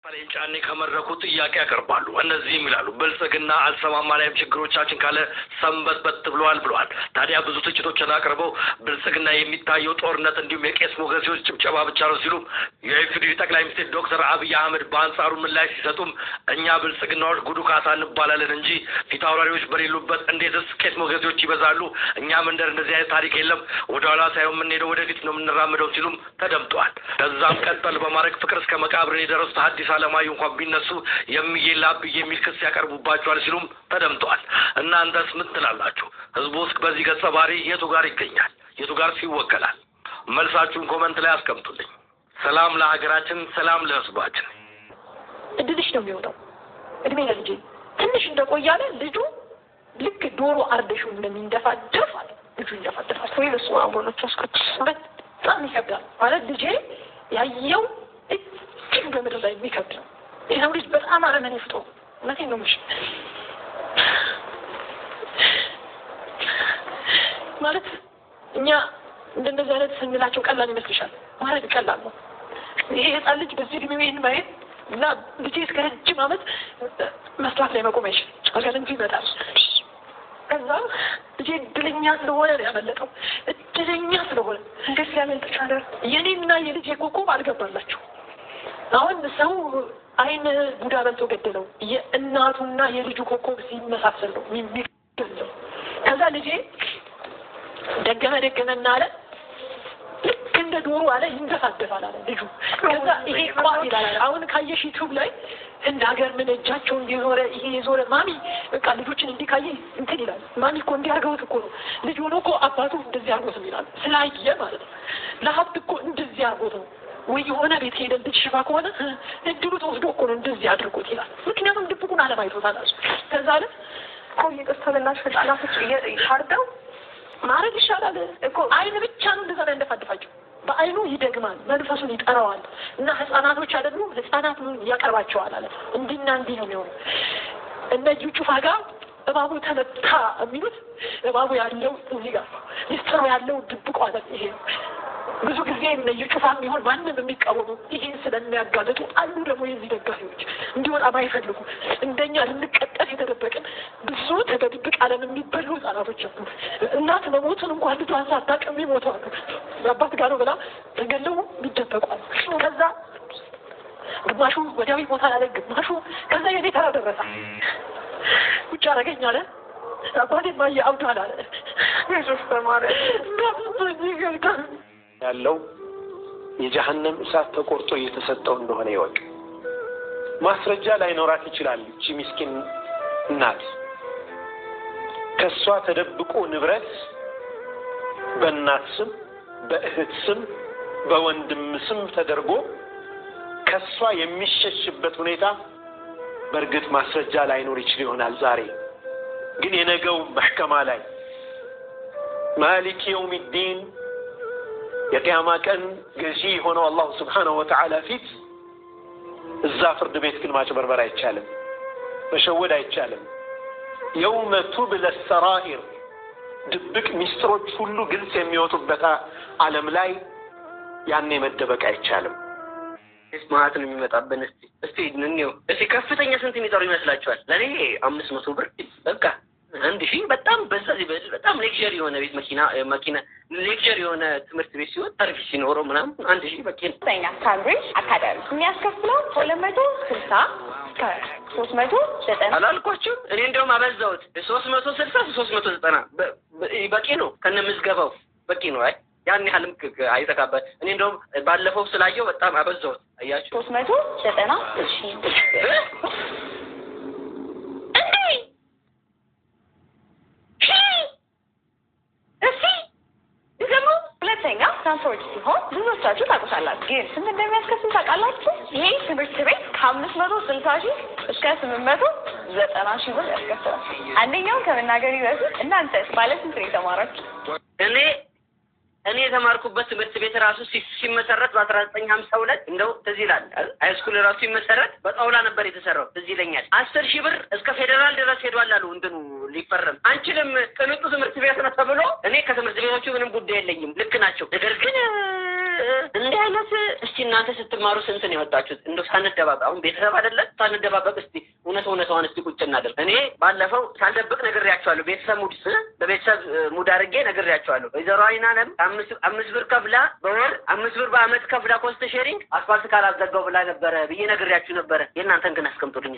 ጫኔ ከመረኩ ጥያቄ ያቀርባሉ። እነዚህም ይላሉ ብልጽግና አልሰማማ ላይ ችግሮቻችን ካለ ሰንበትበት ብለዋል። ታዲያ ብዙ ትችቶችን አቅርበው ብልጽግና የሚታየው ጦርነት እንዲሁም የቄስ ሞገሲዎች ጭብጨባ ብቻ ነው ሲሉ የኢፌዴሪ ጠቅላይ ሚኒስትር ዶክተር አብይ አህመድ በአንጻሩ ምላሽ ሲሰጡም እኛ ብልጽግናዎች ጉዱ ካሳ እንባላለን እንጂ ፊት አውራሪዎች በሌሉበት እንዴትስ ቄስ ሞገሲዎች ይበዛሉ? እኛ መንደር እንደዚህ አይነት ታሪክ የለም። ወደ ኋላ ሳይሆን የምንሄደው ወደፊት ነው የምንራመደው ሲሉም ተደምጠዋል። ከዛም ቀጠል በማድረግ ፍቅር እስከ መቃብርን የደረሱት ሐዲስ ዓለማየሁ እንኳን ቢነሱ የሚየላብ የሚል ክስ ያቀርቡባቸዋል ሲሉም ተደምጠዋል። እናንተስ ምን ትላላችሁ? ህዝቡ ውስጥ በዚህ ገጸ ባህሪ የቱ ጋር ይገኛል? የቱ ጋር ይወከላል? መልሳችሁን ኮሜንት ላይ አስቀምጡልኝ። ሰላም ለሀገራችን፣ ሰላም ለህዝባችን። እድልሽ ነው የሚወጣው። እድሜ ለልጄ ትንሽ እንደቆያለ ልጁ ልክ ዶሮ አርደሽው እንደሚንደፋደፍ አለ ልጁ እንደፋደፋል። ወይ ለሱ አቦሎች አስከትስ በጣም ይከብዳል ማለት ልጄ ያየው እጅግ በምድር ላይ የሚከብድ ነው። ይኸው ልጅ በጣም አረመኔ ፍጡር እውነቴን ነው የምልሽ። ማለት እኛ እንደነዚህ አይነት ስንላቸው ቀላል ይመስልሻል? ማለት ቀላል ነው። ይሄ ህፃን ልጅ በዚህ እድሜው ይሄን ማየት እና ልጄ እስከ ረጅም ዓመት መስራት ላይ መቆም አይችልም። አገር ይመጣል። ከዛ ልጄ እድለኛ ስለሆነ ነው ያመለጠው። እድለኛ ስለሆነ እንዴት ያመልጥ ቻለ? የኔና የልጄ ኮከብ አልገባላችሁ። አሁን ሰው አይን ቡዳ በልቶ ገደለው። የእናቱና የልጁ ኮከብ ሲመሳሰል ነው የሚገደለው። ከዛ ልጄ ደገመና አለ ልክ እንደ ዶሮ አለ ይንደፋደፋል አለ ልጁ። ከዛ ይሄ ቋት ይላል። አሁን ካየሽ ዩቲዩብ ላይ እንደ ሀገር ምን እጃቸውን የዞረ ይሄ የዞረ ማሚ በቃ ልጆችን እንዲህ ካየ እንትን ይላል። ማሚ እኮ እንዲህ አድርገውት እኮ ነው ልጅ ሆኖ እኮ አባቱ እንደዚህ አድርጎት ነው ይላል። ስላየ ማለት ነው። ለሀብት እኮ እንደዚህ አድርጎት ነው ወይ የሆነ ቤት ሄደን ልጅ ሽባ ከሆነ እድሉ ተወስዶ እኮ ነው እንደዚህ አድርጎት ይላል። ምክንያቱም ድብቁን አለማይቶታል እሱ። ከዛ አለ እኮ እየቀስተለናሽ ህጻናቶች ታርደው ማረግ ይሻላል እኮ አይን ብቻ ነው እንደዛ እንደፋደፋቸው በአይኑ ይደግማል፣ መንፈሱን ይጠራዋል። እና ህጻናቶች አይደሉ ህጻናቱን ያቀርባቸዋል አለ። እንዲና እንዲህ ነው የሚሆነው። እነ ጁጩፋ ጋር እባቡ ተመታ የሚሉት እባቡ ያለው እዚህ ጋር ሚስጥሩ ያለው ድብቁ አለ ይሄ ነው። ብዙ ጊዜ ለዩጩፋም ይሁን ማንንም የሚቃወሙ ይሄን ስለሚያጋልጡ አሉ። ደግሞ የዚህ ደጋፊዎች እንዲወጣ ማይፈልጉ እንደኛ ልንቀጠል የተደበቅን ብዙ ተደብቅ ዓለም የሚበሉ ህጻናቶች አሉ። እናት መሞቱን እንኳን ልጇን ሳታውቅም ይሞታሉ። አባት ጋር ነው ብላ ተገለው ይደበቋል። ከዛ ግማሹ ወዲያው ይሞታል አለ፣ ግማሹ ከዛ የኔ ተራ ደረሰ። ውጭ አረገኝ አለ አባቴ ማየ አብዷል አለ ኢየሱስ ተማረ ያለው የጀሃነም እሳት ተቆርጦ እየተሰጠው እንደሆነ ይወቅ። ማስረጃ ላይኖራት ይችላል። እቺ ምስኪን እናት ከሷ ተደብቆ ንብረት በእናት ስም፣ በእህት ስም፣ በወንድም ስም ተደርጎ ከሷ የሚሸሽበት ሁኔታ በእርግጥ ማስረጃ ላይኖር ይችል ይሆናል። ዛሬ ግን የነገው መሕከማ ላይ ማሊክ የውሚዲን የቂያማ ቀን ገዢ ሆነው አላህ Subhanahu Wa Ta'ala ፊት እዛ ፍርድ ቤት ግን ማጭበርበር አይቻልም፣ መሸወድ አይቻልም። يوم تبلى السرائر ድብቅ ሚስጥሮች ሁሉ ግልጽ የሚወጡበት ዓለም ላይ ያኔ መደበቅ አይቻልም። እስማት ነው የሚመጣብን። እስቲ እንየው። እስቲ ከፍተኛ ስንት የሚጠሩ ይመስላችኋል? ለኔ 500 ብር በቃ 1000 በጣም በዛ ይበል። በጣም ሌክቸር የሆነ ቤት መኪና ሌክቸር የሆነ ትምህርት ቤት ሲሆን ሰርቪስ ሲኖረው ምናምን 1000 በቂ ነው። ተኛ ካምብሪጅ አካዳሚ የሚያስከፍለው 260 ከ390 አላልኳችሁም? እኔ እንደውም አበዛሁት። 360 390 በቂ ነው። ከነምዝገባው በቂ ነው። አይ ያን ያህልም አይተካበት። እኔ እንደውም ባለፈው ስላየው በጣም አበዛሁት። አያችሁ 390 እሺ ትራንስፖርት ሲሆን ብዙዎቻችሁ ታውቁታላችሁ። ግን ስንት እንደሚያስከፍል ታውቃላችሁ? ይሄ ትምህርት ቤት ከ560 ሺህ እስከ 890 ሺህ ብር ያስከፍላል። አንደኛው ከመናገር በፊት እናንተ ማለት ስንት ነው የተማራችሁ? እኔ የተማርኩበት ትምህርት ቤት ራሱ ሲመሰረት በ1952 እንደው ትዝ ይላል። ሃይስኩል ራሱ ሲመሰረት በጣውላ ነበር የተሰራው። ትዝ ይለኛል። 10,000 ብር እስከ ፌደራል ድረስ ሄዷል አሉ እንትኑ ሊፈረም። አንችልም ቅንጡ ትምህርት ቤት ነው ተብሎ እኔ ከትምህርት ቤቶቹ ምንም ጉዳይ የለኝም። ልክ ናቸው። ነገር ግን እንዲህ አይነት እስቲ እናንተ ስትማሩ ስንት ነው የወጣችሁት? እንደው ሳንደባበቅ አሁን ቤተሰብ አይደለም ሳንደባበቅ እስቲ እውነታውን እስቲ ቁጭ እናድርግ። እኔ ባለፈው ሳልደብቅ ነግሬያቸዋለሁ። ቤተሰብ ሙድ በቤተሰብ ሙድ አድርጌ ነግሬያቸዋለሁ። ወይዘሮ አይናለም 5 ብር ከፍላ በወር 5 ብር በአመት ከፍላ ኮስት ሼሪንግ አስፋልት ካላዘጋው ብላ ነበረ ብዬ ነግሬያችሁ ነበረ። የእናንተን ግን አስቀምጡልኝ።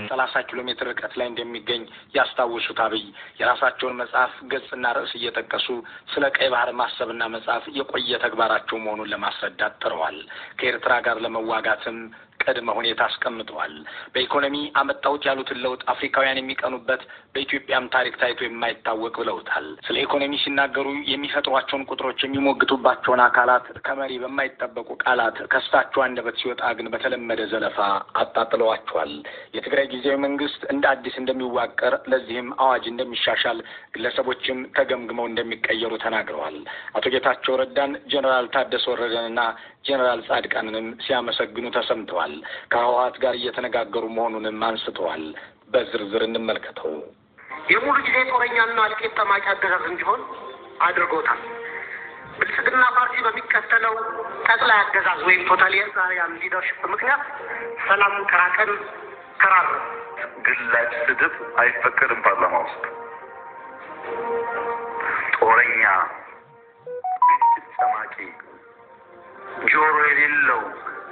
30 ኪሎ ሜትር ርቀት ላይ እንደሚገኝ ያስታውሱት አብይ የራሳቸውን መጽሐፍ ገጽና ርዕስ እየጠቀሱ ስለ ቀይ ባህር ማሰብና መጽሐፍ የቆየ ተግባራቸው መሆኑን ለማስረዳት ጥረዋል። ከኤርትራ ጋር ለመዋጋትም ቅድመ ሁኔታ አስቀምጠዋል። በኢኮኖሚ አመጣሁት ያሉትን ለውጥ አፍሪካውያን የሚቀኑበት በኢትዮጵያም ታሪክ ታይቶ የማይታወቅ ብለውታል። ስለ ኢኮኖሚ ሲናገሩ የሚፈጥሯቸውን ቁጥሮች የሚሞግቱባቸውን አካላት ከመሪ በማይጠበቁ ቃላት ከእሳቸው አንደበት ሲወጣ ግን በተለመደ ዘለፋ አጣጥለዋቸዋል። የትግራይ ጊዜያዊ መንግስት እንደ አዲስ እንደሚዋቀር ለዚህም አዋጅ እንደሚሻሻል ግለሰቦችም ተገምግመው እንደሚቀየሩ ተናግረዋል። አቶ ጌታቸው ረዳን፣ ጀነራል ታደሰ ወረደንና ጀነራል ጻድቃንንም ሲያመሰግኑ ተሰምተዋል። ከህወሓት ጋር እየተነጋገሩ መሆኑንም አንስተዋል። በዝርዝር እንመልከተው። የሙሉ ጊዜ ጦረኛና አልቄት ጠማቂ አገዛዝ እንዲሆን አድርጎታል። ብልጽግና ፓርቲ በሚከተለው ጠቅላይ አገዛዝ ወይም ቶታሊታሪያን ሊደርሽፕ ምክንያት ሰላም ከራቀን ተራረ። ግላጭ ስድብ አይፈቀድም ፓርላማ ውስጥ። ጦረኛ፣ ግጭት ጠማቂ፣ ጆሮ የሌለው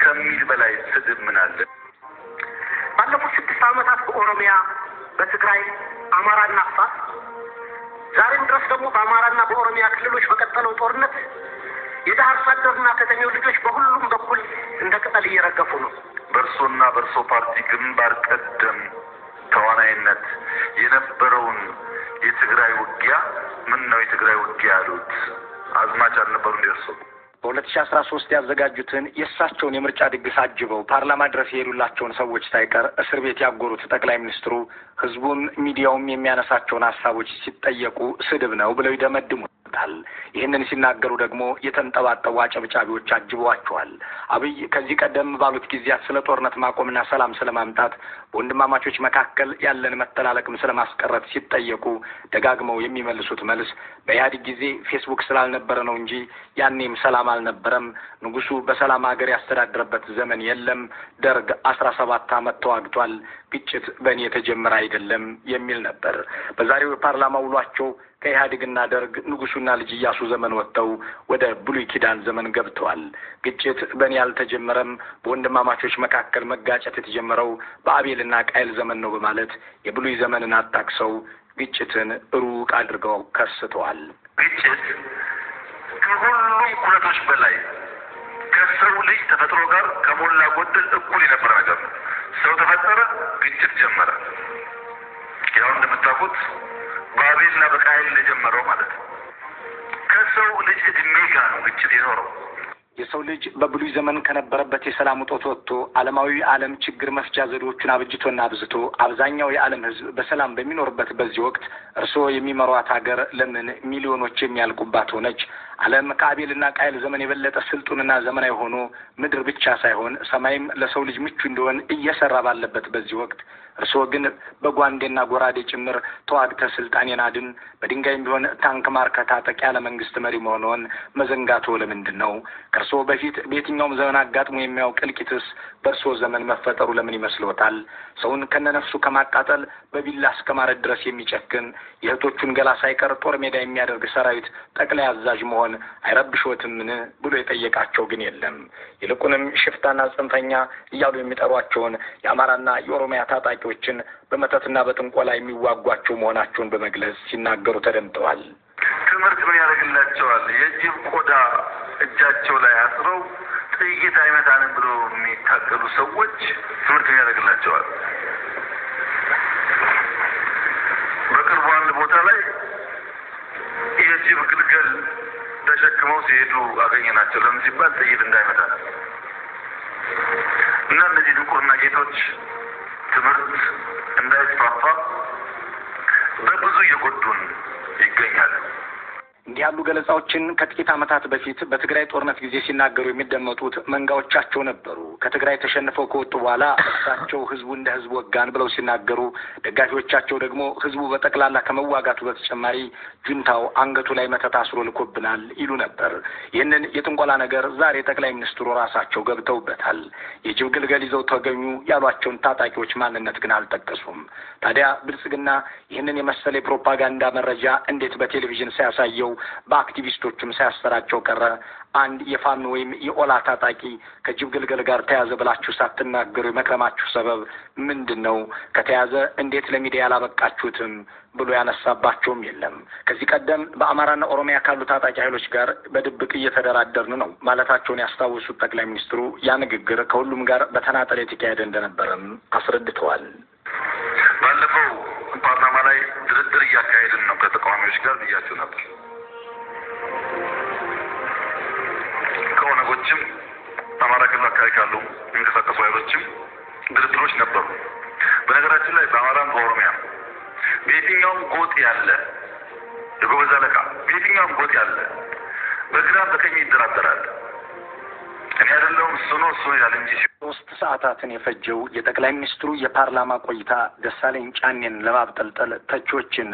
ከሚል በላይ ስድብ ምን አለ? ባለፉት 6 ዓመታት በኦሮሚያ፣ በትግራይ፣ አማራና አፋር ዛሬም ድረስ ደግሞ በአማራና በኦሮሚያ ክልሎች በቀጠለው ጦርነት የድሃ አርሶ አደርና ከተሜው ልጆች በሁሉም በኩል እንደ ቅጠል እየረገፉ ነው። በእርሶና በእርሶ ፓርቲ ግንባር ቀደም ተዋናይነት የነበረውን የትግራይ ውጊያ ምን ነው የትግራይ ውጊያ ያሉት? አዝማች አልነበሩ እንደርሱ? በ2013 ያዘጋጁትን የእሳቸውን የምርጫ ድግስ አጅበው ፓርላማ ድረስ የሄዱላቸውን ሰዎች ሳይቀር እስር ቤት ያጎሩት ጠቅላይ ሚኒስትሩ ህዝቡም ሚዲያውም የሚያነሳቸውን ሀሳቦች ሲጠየቁ ስድብ ነው ብለው ይደመድሙታል። ይህንን ሲናገሩ ደግሞ የተንጠባጠቡ አጨብጫቢዎች አጅበዋቸዋል። አብይ ከዚህ ቀደም ባሉት ጊዜያት ስለ ጦርነት ማቆምና ሰላም ስለማምጣት በወንድማማቾች መካከል ያለን መተላለቅም ስለማስቀረት ሲጠየቁ ደጋግመው የሚመልሱት መልስ በኢህአዴግ ጊዜ ፌስቡክ ስላልነበረ ነው እንጂ ያኔም ሰላም አልነበረም፣ ንጉሱ በሰላም ሀገር ያስተዳድረበት ዘመን የለም፣ ደርግ 17 ዓመት ተዋግቷል፣ ግጭት በእኔ የተጀመረ አይደለም የሚል ነበር። በዛሬው የፓርላማ ውሏቸው ከኢህአዴግና ደርግ ንጉሱና ልጅ ኢያሱ ዘመን ወጥተው ወደ ብሉይ ኪዳን ዘመን ገብተዋል። ግጭት በእኔ ያልተጀመረም፣ በወንድማማቾች መካከል መጋጨት የተጀመረው በአቤልና ቃይል ዘመን ነው በማለት የብሉይ ዘመንን አጣቅሰው ግጭትን ሩቅ አድርገው ከስተዋል። ግጭት ከሁሉም ኩነቶች በላይ ከሰው ልጅ ተፈጥሮ ጋር ከሞላ ጎደል እኩል የነበረ ነገር ነው። ሰው ተፈጠረ፣ ግጭት ጀመረ። ያው እንደምታውቁት በአቤልና በቃይል የጀመረው ማለት ነው። ከሰው ልጅ እድሜ ጋር ነው ግጭት የኖረው። የሰው ልጅ በብሉይ ዘመን ከነበረበት የሰላም እጦት ወጥቶ ዓለማዊ ዓለም ችግር መፍቻ ዘዴዎቹን አብጅቶና አብዝቶ አብዛኛው የዓለም ሕዝብ በሰላም በሚኖርበት በዚህ ወቅት እርስዎ የሚመሯት ሀገር ለምን ሚሊዮኖች የሚያልቁባት ሆነች? ዓለም ከአቤልና ቃይል ዘመን የበለጠ ስልጡንና ዘመናዊ ሆኖ ምድር ብቻ ሳይሆን ሰማይም ለሰው ልጅ ምቹ እንዲሆን እየሰራ ባለበት በዚህ ወቅት እርስዎ ግን በጓንዴና ጎራዴ ጭምር ተዋግተህ ስልጣኔን አድን፣ በድንጋይም ቢሆን ታንክ ማርከህ ታጠቅ ያለ መንግስት መሪ መሆንዎን መዘንጋትዎ ለምንድን ነው? ከእርስዎ በፊት በየትኛውም ዘመን አጋጥሞ የሚያውቅ እልቂትስ በእርስዎ ዘመን መፈጠሩ ለምን ይመስልዎታል? ሰውን ከነነፍሱ ከማቃጠል በቢላ እስከ ማረድ ድረስ የሚጨክን የእህቶቹን ገላ ሳይቀር ጦር ሜዳ የሚያደርግ ሰራዊት ጠቅላይ አዛዥ መሆን አይረብሽዎትምን ብሎ የጠየቃቸው ግን የለም። ይልቁንም ሽፍታና ጽንፈኛ እያሉ የሚጠሯቸውን የአማራና የኦሮሚያ ታጣቂዎችን በመተትና በጥንቆላ የሚዋጓቸው መሆናቸውን በመግለጽ ሲናገሩ ተደምጠዋል። ትምህርት ምን ያደርግላቸዋል? የጅብ ቆዳ እጃቸው ላይ አስረው ጥይት አይመታንም ብሎ የሚታገሉ ሰዎች ትምህርት ምን ያደርግላቸዋል? በቅርቡ አንድ ቦታ ላይ የጅብ ግልገል ተሸክመው ሲሄዱ አገኘናቸው። ለምን ሲባል ጥይት እንዳይመታ ነው። እና እነዚህ ድንቁርና ጌቶች ትምህርት እንዳይስፋፋ በብዙ እየጎዱን ይገኛል። እንዲህ ያሉ ገለጻዎችን ከጥቂት ዓመታት በፊት በትግራይ ጦርነት ጊዜ ሲናገሩ የሚደመጡት መንጋዎቻቸው ነበሩ። ከትግራይ ተሸንፈው ከወጡ በኋላ እሳቸው ህዝቡ እንደ ህዝብ ወጋን ብለው ሲናገሩ፣ ደጋፊዎቻቸው ደግሞ ህዝቡ በጠቅላላ ከመዋጋቱ በተጨማሪ ጁንታው አንገቱ ላይ መተት አስሮ ልኮብናል ይሉ ነበር። ይህንን የጥንቆላ ነገር ዛሬ ጠቅላይ ሚኒስትሩ ራሳቸው ገብተውበታል። የጅብ ግልገል ይዘው ተገኙ ያሏቸውን ታጣቂዎች ማንነት ግን አልጠቀሱም። ታዲያ ብልጽግና ይህንን የመሰለ የፕሮፓጋንዳ መረጃ እንዴት በቴሌቪዥን ሳያሳየው በአክቲቪስቶቹም ሳያሰራጨው ቀረ? አንድ የፋኖ ወይም የኦላ ታጣቂ ከጅብ ግልገል ጋር ተያዘ ብላችሁ ሳትናገሩ የመክረማችሁ ሰበብ ምንድን ነው? ከተያዘ እንዴት ለሚዲያ ያላበቃችሁትም ብሎ ያነሳባቸውም የለም። ከዚህ ቀደም በአማራና ኦሮሚያ ካሉ ታጣቂ ኃይሎች ጋር በድብቅ እየተደራደርን ነው ማለታቸውን ያስታወሱት ጠቅላይ ሚኒስትሩ ያ ንግግር ከሁሉም ጋር በተናጠል የተካሄደ እንደነበረም አስረድተዋል። ባለፈው ፓርላማ ላይ ድርድር እያካሄድን ነው ከተቃዋሚዎች ጋር ብያቸው ነበር። ከኦነጎችም አማራ ክልል አካባቢ ካሉ የሚንቀሳቀሱ ኃይሎችም ድርድሮች ነበሩ። በነገራችን ላይ በአማራም በኦሮሚያ በየትኛውም ጎጥ ያለ የጎበዝ አለቃ በየትኛውም ጎጥ ያለ በግራም በቀኝ ይደራደራል። እኔ አይደለሁም እሱ ነው ይላል እንጂ 3 ሰዓታትን የፈጀው የጠቅላይ ሚኒስትሩ የፓርላማ ቆይታ ደሳለኝ ጫኔን ለማብጠልጠል ተቾችን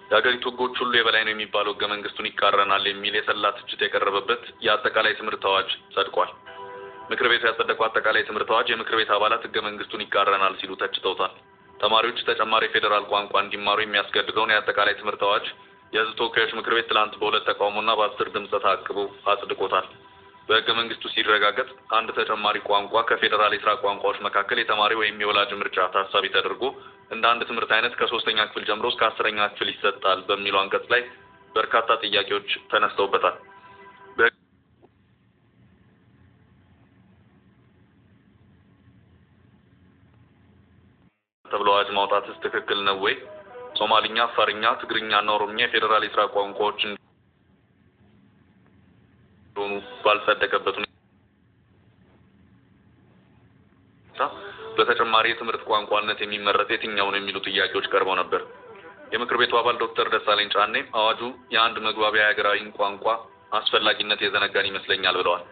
የሀገሪቱ ሕጎች ሁሉ የበላይ ነው የሚባለው ሕገ መንግስቱን ይቃረናል የሚል የሰላ ትችት የቀረበበት የአጠቃላይ ትምህርት አዋጅ ጸድቋል። ምክር ቤቱ ያጸደቀው አጠቃላይ ትምህርት አዋጅ የምክር ቤት አባላት ሕገ መንግስቱን ይቃረናል ሲሉ ተችተውታል። ተማሪዎች ተጨማሪ ፌዴራል ቋንቋ እንዲማሩ የሚያስገድደውን የአጠቃላይ ትምህርት አዋጅ የሕዝብ ተወካዮች ምክር ቤት ትላንት በ2 ተቃውሞና በ10 ድምፅ ተአቅቦ አጽድቆታል። በሕገ መንግስቱ ሲረጋገጥ አንድ ተጨማሪ ቋንቋ ከፌዴራል የስራ ቋንቋዎች መካከል የተማሪ ወይም የወላጅ ምርጫ ታሳቢ ተደርጎ እንደ አንድ ትምህርት አይነት ከ3ኛ ክፍል ጀምሮ እስከ 10ኛ ክፍል ይሰጣል በሚለው አንቀጽ ላይ በርካታ ጥያቄዎች ተነስተውበታል። ተብሎ አዋጅ ማውጣትስ ትክክል ነው ወይ? ሶማሊኛ፣ አፋርኛ፣ ትግርኛና ኦሮምኛ የፌዴራል የስራ ቋንቋዎች ሆኑ ባልጸደቀበት ሁኔታ በተጨማሪ የትምህርት ቋንቋነት የሚመረጥ የትኛው ነው የሚሉ ጥያቄዎች ቀርበው ነበር። የምክር ቤቱ አባል ዶክተር ደሳለኝ ጫኔ አዋጁ የአንድ መግባቢያ ሀገራዊ ቋንቋ አስፈላጊነት የዘነጋን ይመስለኛል ብለዋል።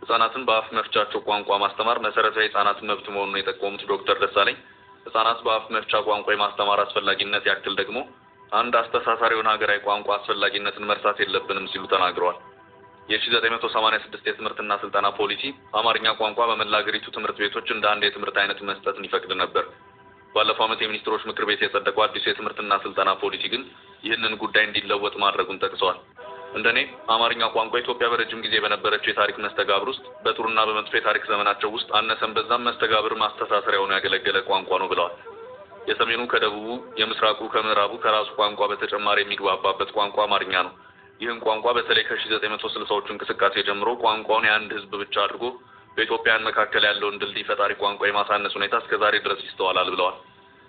ህጻናትን በአፍ መፍቻቸው ቋንቋ ማስተማር መሰረታዊ የህጻናት መብት መሆኑን የጠቆሙት ዶክተር ደሳለኝ ህጻናት በአፍ መፍቻ ቋንቋ የማስተማር አስፈላጊነት ያክል ደግሞ አንድ አስተሳሳሪ የሆነ ሀገራዊ ቋንቋ አስፈላጊነትን መርሳት የለብንም ሲሉ ተናግረዋል። የ1986 የትምህርትና ስልጠና ፖሊሲ አማርኛ ቋንቋ በመላ ሀገሪቱ ትምህርት ቤቶች እንደ አንድ የትምህርት አይነት መስጠትን ይፈቅድ ነበር። ባለፈው ዓመት የሚኒስትሮች ምክር ቤት የጸደቀው አዲሱ የትምህርትና ስልጠና ፖሊሲ ግን ይህንን ጉዳይ እንዲለወጥ ማድረጉን ጠቅሰዋል። እንደኔ አማርኛ ቋንቋ ኢትዮጵያ በረጅም ጊዜ በነበረችው የታሪክ መስተጋብር ውስጥ በጥሩና በመጥፎ የታሪክ ዘመናቸው ውስጥ አነሰን በዛም መስተጋብር ማስተሳሰሪያ ሆኖ ያገለገለ ቋንቋ ነው ብለዋል። የሰሜኑ ከደቡቡ፣ የምስራቁ ከምዕራቡ ከራሱ ቋንቋ በተጨማሪ የሚግባባበት ቋንቋ አማርኛ ነው። ይህን ቋንቋ በተለይ ከ1960ዎቹ እንቅስቃሴ ጀምሮ ቋንቋውን የአንድ ህዝብ ብቻ አድርጎ በኢትዮጵያን መካከል ያለውን ድልድይ ፈጣሪ ቋንቋ የማሳነስ ሁኔታ እስከዛሬ ድረስ ይስተዋላል ብለዋል።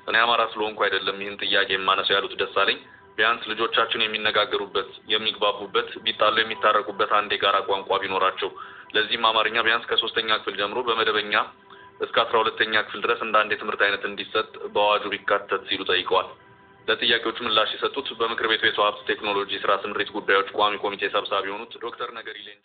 እኔ አማራ ስለሆንኩ አይደለም ይህን ጥያቄ የማነሳው ያሉት ደሳለኝ ቢያንስ ልጆቻችን የሚነጋገሩበት፣ የሚግባቡበት፣ ቢጣሉ የሚታረቁበት አንድ የጋራ ቋንቋ ቢኖራቸው፣ ለዚህም አማርኛ ቢያንስ ከ3ኛ ክፍል ጀምሮ በመደበኛ እስከ 12ኛ ክፍል ድረስ እንደ አንድ የትምህርት አይነት እንዲሰጥ በአዋጁ ቢካተት ሲሉ ጠይቀዋል። ለጥያቄዎቹ ምላሽ የሰጡት በምክር ቤቱ የሰው ሀብት ቴክኖሎጂ ስራ ስምሪት ጉዳዮች ቋሚ ኮሚቴ ሰብሳቢ የሆኑት ዶክተር ነገሪ ሌንጮ